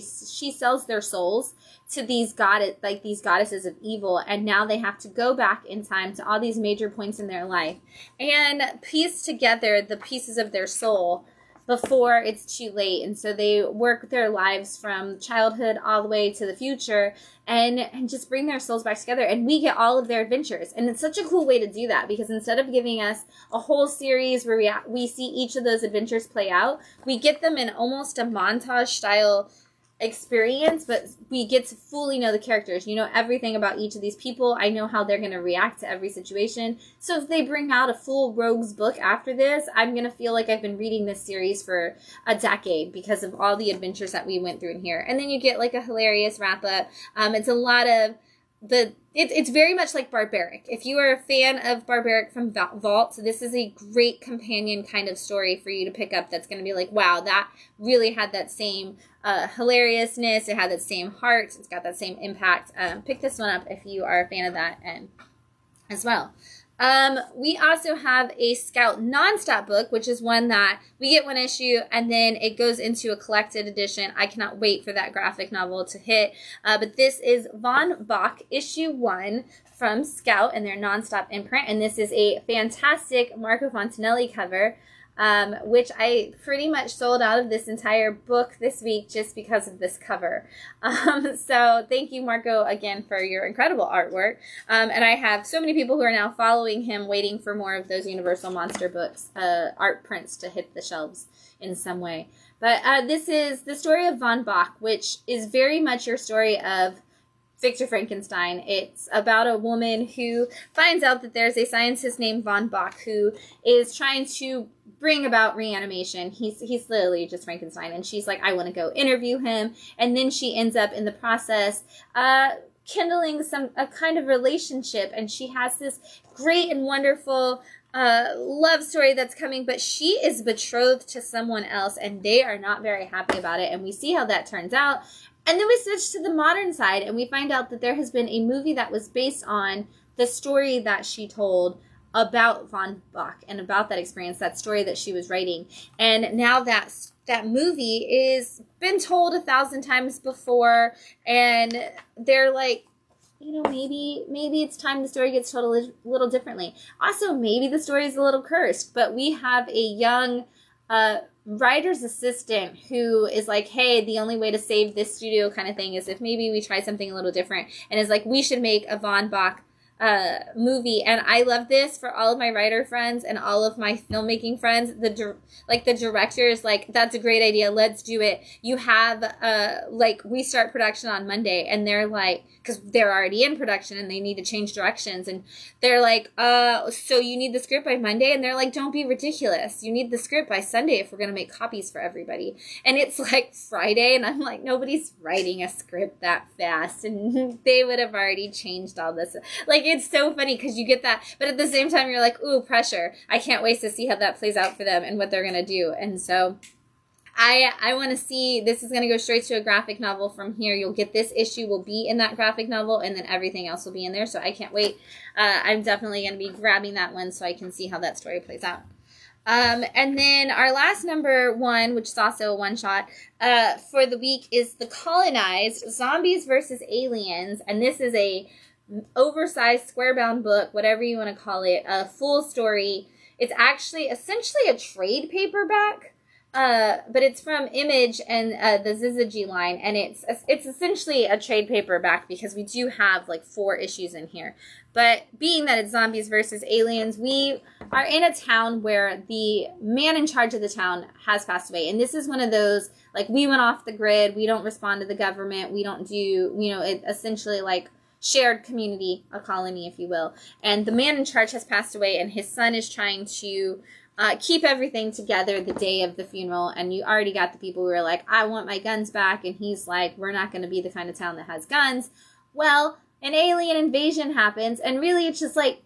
sells their souls to these goddesses of evil, and now they have to go back in time to all these major points in their life and piece together the pieces of their soul before it's too late. And so they work their lives from childhood all the way to the future and just bring their souls back together, and we get all of their adventures. And it's such a cool way to do that, because instead of giving us a whole series where we see each of those adventures play out, we get them in almost a montage style experience, but we get to fully know the characters. You know everything about each of these people. I know how they're going to react to every situation. So if they bring out a full Rogues book after this, I'm going to feel like I've been reading this series for a decade because of all the adventures that we went through in here. And then you get like a hilarious wrap up. It's a lot of it's very much like Barbaric. If you are a fan of Barbaric from Vault, this is a great companion kind of story for you to pick up that's going to be like, wow, that really had that same hilariousness. It had that same heart. It's got that same impact. Pick this one up if you are a fan of that and as well. We also have a Scout Nonstop book, which is one that we get one issue and then it goes into a collected edition. I cannot wait for that graphic novel to hit. But this is Von Bach issue 1 from Scout and their Nonstop imprint. And this is a fantastic Marco Fontanelli cover, which I pretty much sold out of this entire book this week just because of this cover. So thank you, Marco, again for your incredible artwork. And I have so many people who are now following him, waiting for more of those Universal Monster books, art prints to hit the shelves in some way. But this is the story of Von Bach, which is very much your story of Victor Frankenstein. It's about a woman who finds out that there's a scientist named Von Bach who is trying to bring about reanimation. He's literally just Frankenstein, and she's like, I want to go interview him. And then she ends up in the process kindling a kind of relationship, and she has this great and wonderful love story that's coming, but she is betrothed to someone else, and they are not very happy about it, and we see how that turns out. And then we switch to the modern side, and we find out that there has been a movie that was based on the story that she told about Von Bach and about that experience, that story that she was writing. And now that movie is been told 1,000 times before, and they're like, maybe it's time the story gets told a little differently. Also, maybe the story is a little cursed, but we have a young writer's assistant who is like, hey, the only way to save this studio kind of thing is if maybe we try something a little different, and is like, we should make a Von Bach movie. And I love this for all of my writer friends and all of my filmmaking friends. The director is like, that's a great idea, let's do it. You have we start production on Monday, and they're like, because they're already in production and they need to change directions, and they're like, so you need the script by Monday? And they're like, don't be ridiculous, you need the script by Sunday if we're going to make copies for everybody. And it's like Friday, and I'm like, nobody's writing a script that fast, and they would have already changed all this. Like, it's so funny because you get that, but at the same time you're like, ooh, pressure. I can't wait to see how that plays out for them and what they're going to do. And so I want to see, this is going to go straight to a graphic novel from here. You'll get this issue will be in that graphic novel, and then everything else will be in there. So I can't wait. I'm definitely going to be grabbing that one so I can see how that story plays out. And then our last number 1, which is also a one-shot for the week, is The Colonized, Zombies versus Aliens. And this is a oversized square-bound book, whatever you want to call it, a full story. It's actually essentially a trade paperback, but it's from Image and the Zizaji line, and it's essentially a trade paperback because we do have like 4 issues in here. But being that it's Zombies versus Aliens, we are in a town where the man in charge of the town has passed away, and this is one of those like, we went off the grid, we don't respond to the government, we don't do, you know, it essentially like shared community, a colony, if you will. And the man in charge has passed away, and his son is trying to keep everything together the day of the funeral. And you already got the people who are like, I want my guns back. And he's like, we're not going to be the kind of town that has guns. Well, an alien invasion happens, and really it's just like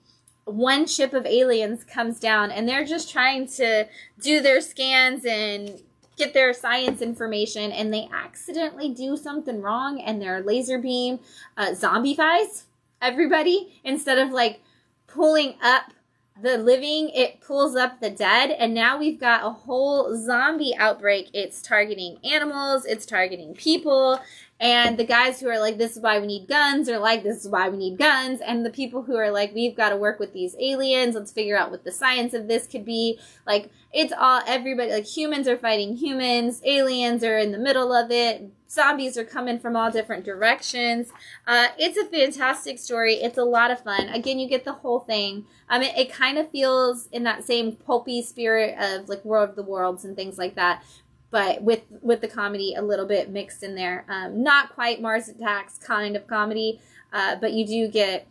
one ship of aliens comes down, and they're just trying to do their scans and get their science information, and they accidentally do something wrong, and their laser beam zombifies everybody. Instead of like pulling up the living, it pulls up the dead, and now we've got a whole zombie outbreak. It's targeting animals, it's targeting people, and the guys who are like, this is why we need guns, are like, this is why we need guns, and the people who are like, we've got to work with these aliens, let's figure out what the science of this could be. Like, it's all, everybody, like, humans are fighting humans, aliens are in the middle of it, zombies are coming from all different directions. It's a fantastic story. It's a lot of fun. Again, you get the whole thing. It kind of feels in that same pulpy spirit of like War of the Worlds and things like that, but with the comedy a little bit mixed in there. Not quite Mars Attacks kind of comedy, but you do get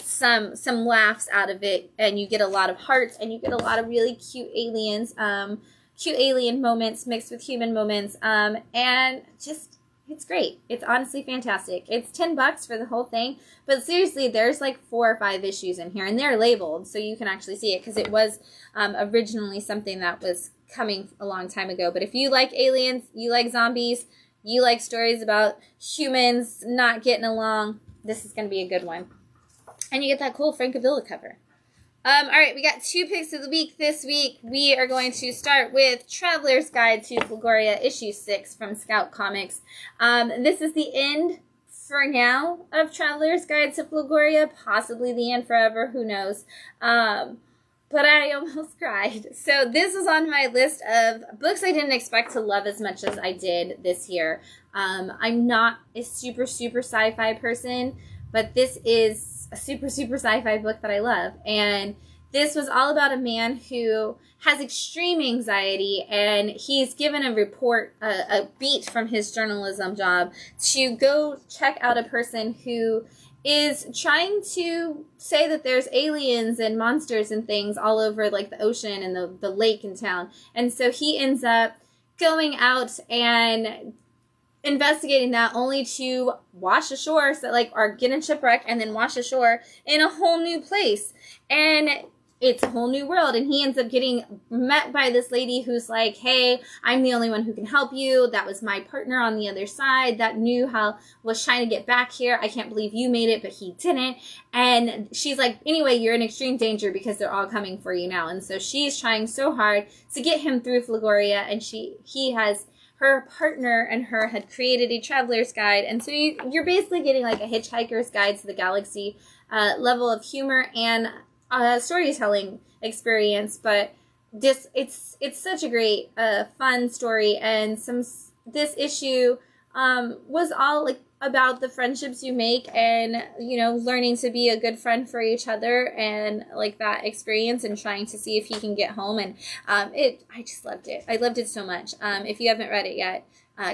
some laughs out of it, and you get a lot of heart, and you get a lot of really cute aliens. Cute alien moments mixed with human moments, and just, it's great. It's honestly fantastic. It's $10 for the whole thing, but seriously, there's like 4 or 5 issues in here, and they're labeled, so you can actually see it, because it was originally something that was coming a long time ago. But if you like aliens, you like zombies, you like stories about humans not getting along, this is going to be a good one. And you get that cool Francavilla cover. All right, we got 2 picks of the week this week. We are going to start with Traveler's Guide to Flagoria, issue 6 from Scout Comics. This is the end, for now, of Traveler's Guide to Flagoria, possibly the end forever, who knows. But I almost cried. So this was on my list of books I didn't expect to love as much as I did this year. I'm not a super sci-fi person, but this is a super sci-fi book that I love. And this was all about a man who has extreme anxiety, and he's given a report, a beat from his journalism job to go check out a person who is trying to say that there's aliens and monsters and things all over like the ocean and the lake in town. And so he ends up going out and investigating that, only to wash ashore, so like, or get in shipwreck and then wash ashore in a whole new place. And it's a whole new world, and he ends up getting met by this lady who's like, hey, I'm the only one who can help you. That was my partner on the other side that knew how, was trying to get back here. I can't believe you made it, but he didn't. And she's like, anyway, you're in extreme danger because they're all coming for you now. And so she's trying so hard to get him through Flagoria, and he has, her partner and her had created a traveler's guide. And so you're basically getting like a Hitchhiker's Guide to the Galaxy level of humor and storytelling experience. But it's such a great fun story. And this issue was all like about the friendships you make, and learning to be a good friend for each other, and like that experience, and trying to see if he can get home. And I just loved it. I loved it so much. If you haven't read it yet,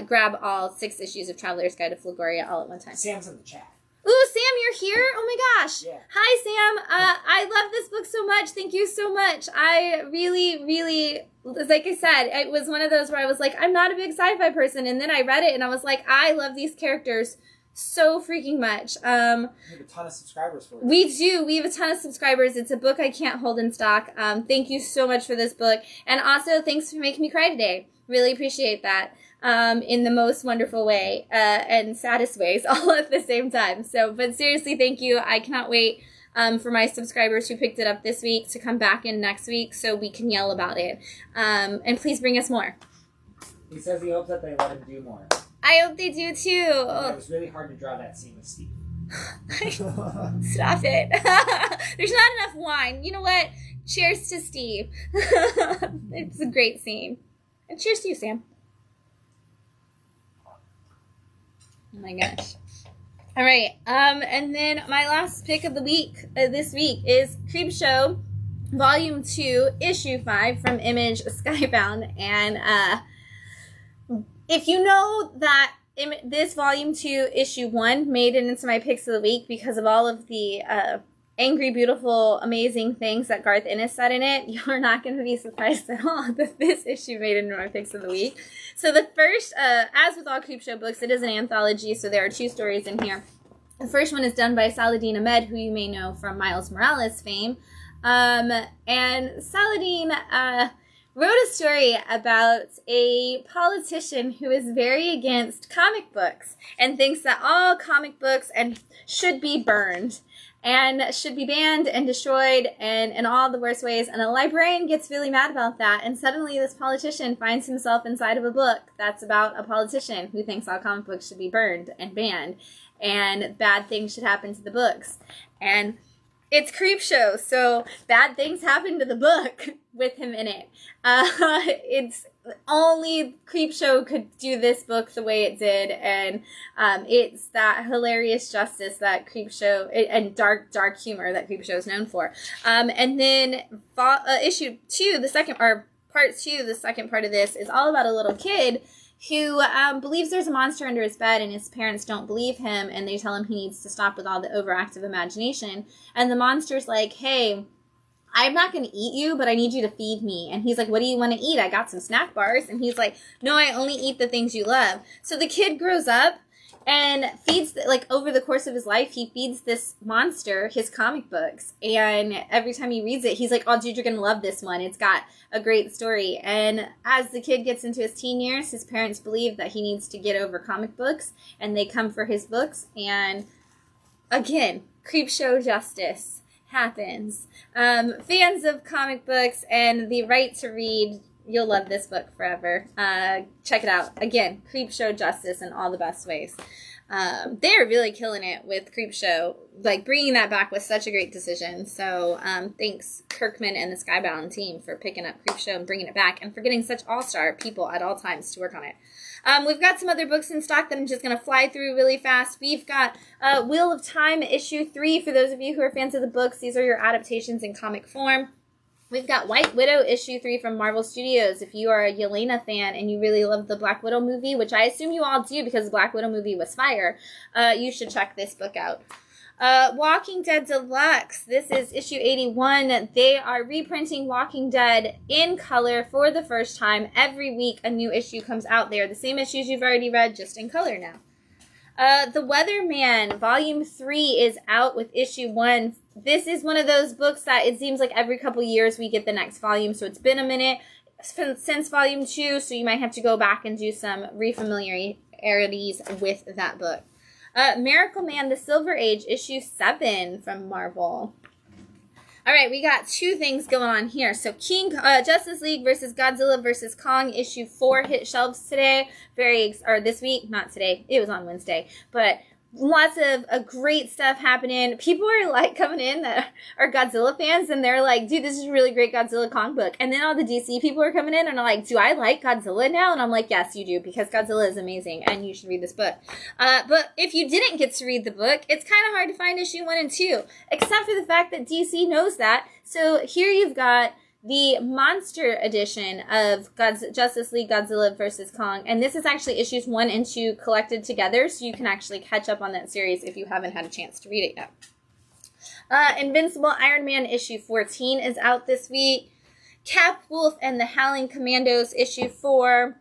grab all 6 issues of Traveler's Guide to Flagoria all at one time. Sam's in the chat. Ooh, Sam, you're here? Oh my gosh. Yeah. Hi, Sam. I love this book so much. Thank you so much. I really, like I said, it was one of those where I was like, I'm not a big sci-fi person. And then I read it and I was like, I love these characters so freaking much. We have a ton of subscribers for it. We do. We have a ton of subscribers. It's a book I can't hold in stock. Thank you so much for this book. And also, thanks for making me cry today. Really appreciate that. In the most wonderful way, and saddest ways, all at the same time. So, but seriously, thank you. I cannot wait for my subscribers who picked it up this week to come back in next week so we can yell about it. And please bring us more. He says he hopes that they let him do more. I hope they do too. Oh. It was really hard to draw that scene with Steve. Stop it. There's not enough wine. You know what? Cheers to Steve. It's a great scene. And cheers to you, Sam. Oh my gosh. All right. And then my last pick of the week, this week, is Creepshow, Volume 2, Issue 5 from Image Skybound. And if you know that this volume 2, issue 1 made it into my picks of the week because of all of the angry, beautiful, amazing things that Garth Ennis said in it, you're not going to be surprised at all that this issue made it into my picks of the week. So the first, as with all Creepshow books, it is an anthology, so there are 2 stories in here. The first one is done by Saladin Ahmed, who you may know from Miles Morales fame. And Saladin wrote a story about a politician who is very against comic books and thinks that all comic books should be burned and should be banned and destroyed and in all the worst ways. And a librarian gets really mad about that. And suddenly this politician finds himself inside of a book that's about a politician who thinks all comic books should be burned and banned and bad things should happen to the books. And it's Creepshow, so bad things happen to the book with him in it. It's only Creepshow could do this book the way it did, and it's that hilarious justice that Creepshow and dark humor that Creepshow is known for. And then issue 2, part 2, the second part of this is all about a little kid who believes there's a monster under his bed, and his parents don't believe him, and they tell him he needs to stop with all the overactive imagination. And the monster's like, hey, I'm not going to eat you, but I need you to feed me. And he's like, what do you want to eat? I got some snack bars. And he's like, no, I only eat the things you love. So the kid grows up and feeds, over the course of his life, he feeds this monster his comic books. And every time he reads it, he's like, oh, dude, you're going to love this one. It's got a great story. And as the kid gets into his teen years, his parents believe that he needs to get over comic books, and they come for his books. And again, Creepshow justice happens. Fans of comic books and the right to read, you'll love this book forever. Check it out. Again, Creepshow justice in all the best ways. They're really killing it with Creepshow, bringing that back was such a great decision. So thanks Kirkman and the Skybound team for picking up Creepshow and bringing it back, and for getting such all-star people at all times to work on it. We've got some other books in stock that I'm just going to fly through really fast. We've got Wheel of Time issue 3 for those of you who are fans of the books. These are your adaptations in comic form. We've got White Widow issue 3 from Marvel Studios. If you are a Yelena fan and you really love the Black Widow movie, which I assume you all do because the Black Widow movie was fire, you should check this book out. Walking Dead Deluxe. This is issue 81. They are reprinting Walking Dead in color for the first time. Every week a new issue comes out. They are the same issues you've already read, just in color now. The Weatherman, Volume 3 is out with issue 1. This is one of those books that it seems like every couple years we get the next volume, so it's been a minute since Volume 2, so you might have to go back and do some refamiliarities with that book. Miracle Man, The Silver Age, issue 7 from Marvel. All right, we got 2 things going on here. So Justice League versus Godzilla versus Kong, issue 4 hit shelves today. This week, not today. It was on Wednesday, but lots of great stuff happening. People are coming in that are Godzilla fans, and they're like, dude, this is a really great Godzilla Kong book. And then all the DC people are coming in and are like, do I like Godzilla now? And I'm like, yes, you do, because Godzilla is amazing and you should read this book. But if you didn't get to read the book, it's kind of hard to find issue 1 and 2, except for the fact that DC knows that. So here you've got the monster edition of Justice League Godzilla vs. Kong. And this is actually issues 1 and 2 collected together, so you can actually catch up on that series if you haven't had a chance to read it yet. Invincible Iron Man issue 14 is out this week. Cap Wolf and the Howling Commandos issue 4,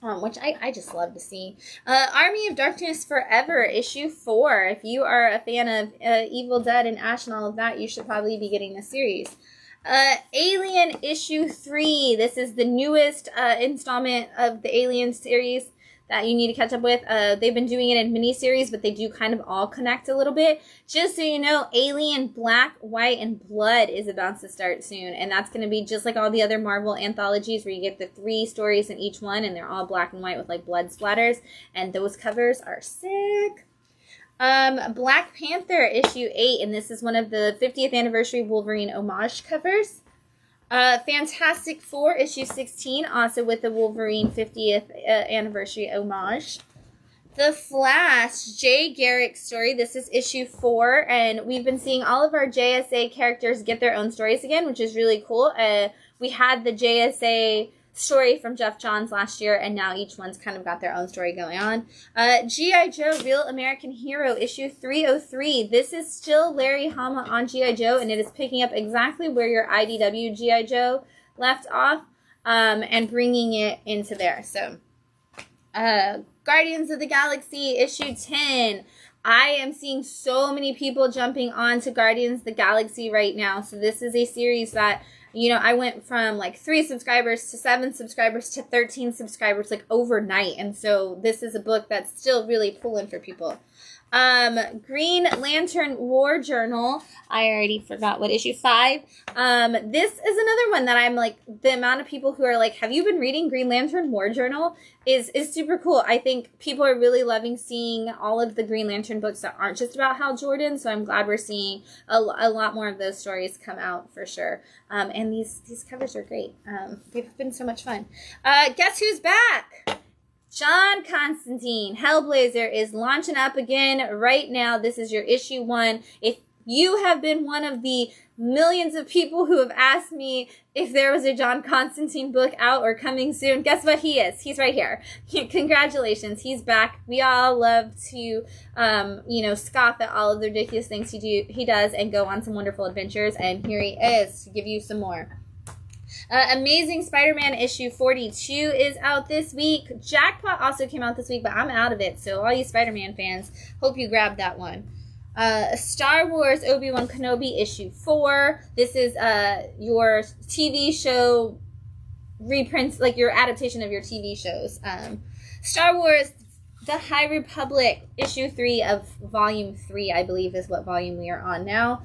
which I just love to see. Army of Darkness Forever issue 4. If you are a fan of Evil Dead and Ash and all of that, you should probably be getting this series. Alien issue 3. This is the newest installment of the Alien series that you need to catch up with. They've been doing it in miniseries, but they do kind of all connect a little bit. Just so you know, Alien Black, White, and Blood is about to start soon, and that's going to be just like all the other Marvel anthologies where you get the 3 stories in each one, and they're all black and white with blood splatters, and those covers are sick. Black Panther issue 8, and this is one of the 50th anniversary Wolverine homage covers. Fantastic Four issue 16, also with the Wolverine 50th anniversary homage. The Flash, Jay Garrick's story. This is issue 4, and we've been seeing all of our JSA characters get their own stories again, which is really cool. We had the JSA story from Jeff Johns last year, and now each one's kind of got their own story going on. G.I. Joe, Real American Hero, issue 303. This is still Larry Hama on G.I. Joe, and it is picking up exactly where your IDW G.I. Joe left off, and bringing it into there. So, Guardians of the Galaxy, issue 10. I am seeing so many people jumping on to Guardians of the Galaxy right now. So this is a series that, you know, I went from like 3 subscribers to 7 subscribers to 13 subscribers like overnight. And so this is a book that's still really pulling for people. Green Lantern War Journal. I already forgot what issue 5. This is another one that I'm like, the amount of people who are like, have you been reading Green Lantern War Journal is super cool. I think people are really loving seeing all of the Green Lantern books that aren't just about Hal Jordan. So I'm glad we're seeing a lot more of those stories come out for sure. And these covers are great. They've been so much fun. Guess who's back? John Constantine, Hellblazer, is launching up again right now. This is your issue 1. If you have been one of the millions of people who have asked me if there was a John Constantine book out or coming soon, guess what he is? He's right here. Congratulations, he's back. We all love to, scoff at all of the ridiculous things he does and go on some wonderful adventures, and here he is to give you some more. Amazing Spider-Man issue 42 is out this week. Jackpot also came out this week, but I'm out of it. So all you Spider-Man fans, hope you grabbed that one. Star Wars Obi-Wan Kenobi issue 4. This is your TV show reprints, like your adaptation of your TV shows. Star Wars The High Republic issue 3 of volume 3, I believe is what volume we are on now.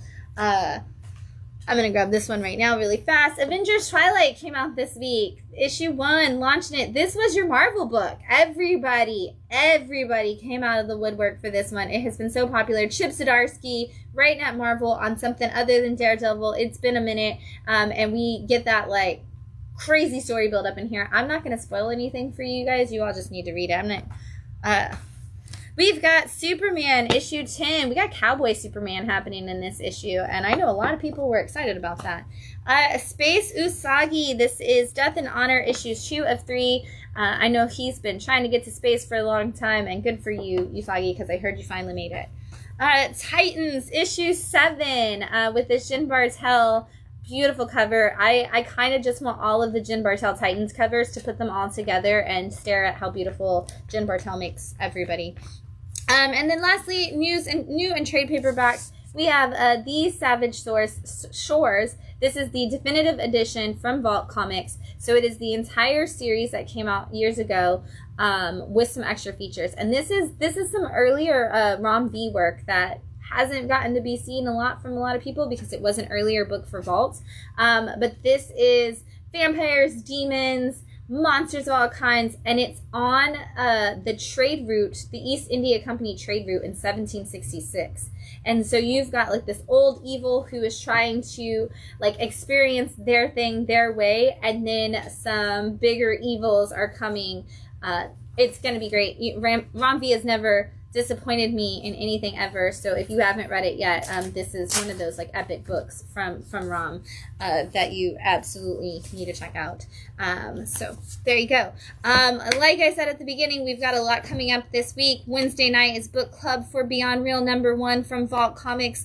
I'm going to grab this one right now really fast. Avengers Twilight came out this week. Issue 1, launching it. This was your Marvel book. Everybody came out of the woodwork for this one. It has been so popular. Chip Zdarsky writing at Marvel on something other than Daredevil. It's been a minute. And we get that, like, crazy story build up in here. I'm not going to spoil anything for you guys. You all just need to read it. We've got Superman, issue 10. We got Cowboy Superman happening in this issue, and I know a lot of people were excited about that. Space Usagi, this is Death and Honor, issues 2 of 3. I know he's been trying to get to space for a long time, and good for you, Usagi, because I heard you finally made it. Titans, issue 7, with this Jin Bartel beautiful cover. I kind of just want all of the Jin Bartel Titans covers to put them all together and stare at how beautiful Jin Bartel makes everybody. And then lastly, new and trade paperbacks. We have The Savage Shores. This is the definitive edition from Vault Comics. So it is the entire series that came out years ago, with some extra features. And this is some earlier Rom V work that hasn't gotten to be seen a lot from a lot of people because it was an earlier book for Vault. But this is vampires, demons, monsters of all kinds, and it's on the trade route, the East India Company trade route in 1766. And so you've got like this old evil who is trying to like experience their thing their way, and then some bigger evils are coming. It's going to be great. Rom V has never disappointed me in anything ever, so if you haven't read it yet, this is one of those like epic books from Rom that you absolutely need to check out. So there you go. Like I said at the beginning, we've got a lot coming up this week. Wednesday night is book club for Beyond Real #1 from Vault Comics.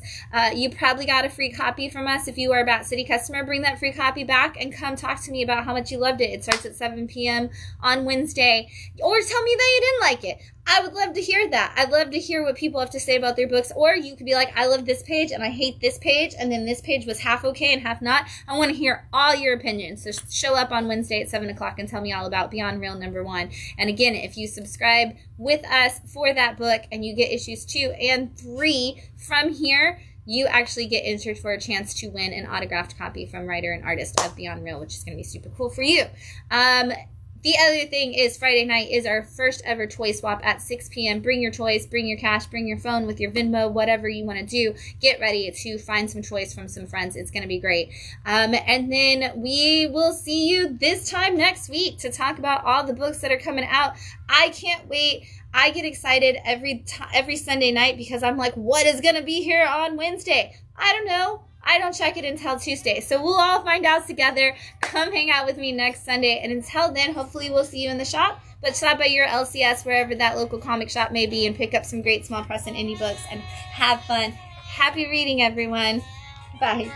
You probably got a free copy from us. If you are a Bat City customer, bring that free copy back and come talk to me about how much you loved it. It starts at 7 p.m. on Wednesday, or tell me that you didn't like it. I would love to hear that. I'd love to hear what people have to say about their books. Or you could be like, I love this page and I hate this page, and then this page was half okay and half not. I want to hear all your opinions. So show up on Wednesday at 7 o'clock and tell me all about Beyond Real #1. And again, if you subscribe with us for that book and you get issues 2 and 3 from here, you actually get entered for a chance to win an autographed copy from writer and artist of Beyond Real, which is going to be super cool for you. The other thing is Friday night is our first ever toy swap at 6 p.m. Bring your toys, bring your cash, bring your phone with your Venmo, whatever you want to do. Get ready to find some toys from some friends. It's going to be great. And then we will see you this time next week to talk about all the books that are coming out. I can't wait. I get excited every Sunday night because I'm like, what is going to be here on Wednesday? I don't know. I don't check it until Tuesday. So we'll all find out together. Come hang out with me next Sunday. And until then, hopefully we'll see you in the shop. But stop by your LCS, wherever that local comic shop may be, and pick up some great small press and indie books and have fun. Happy reading, everyone. Bye.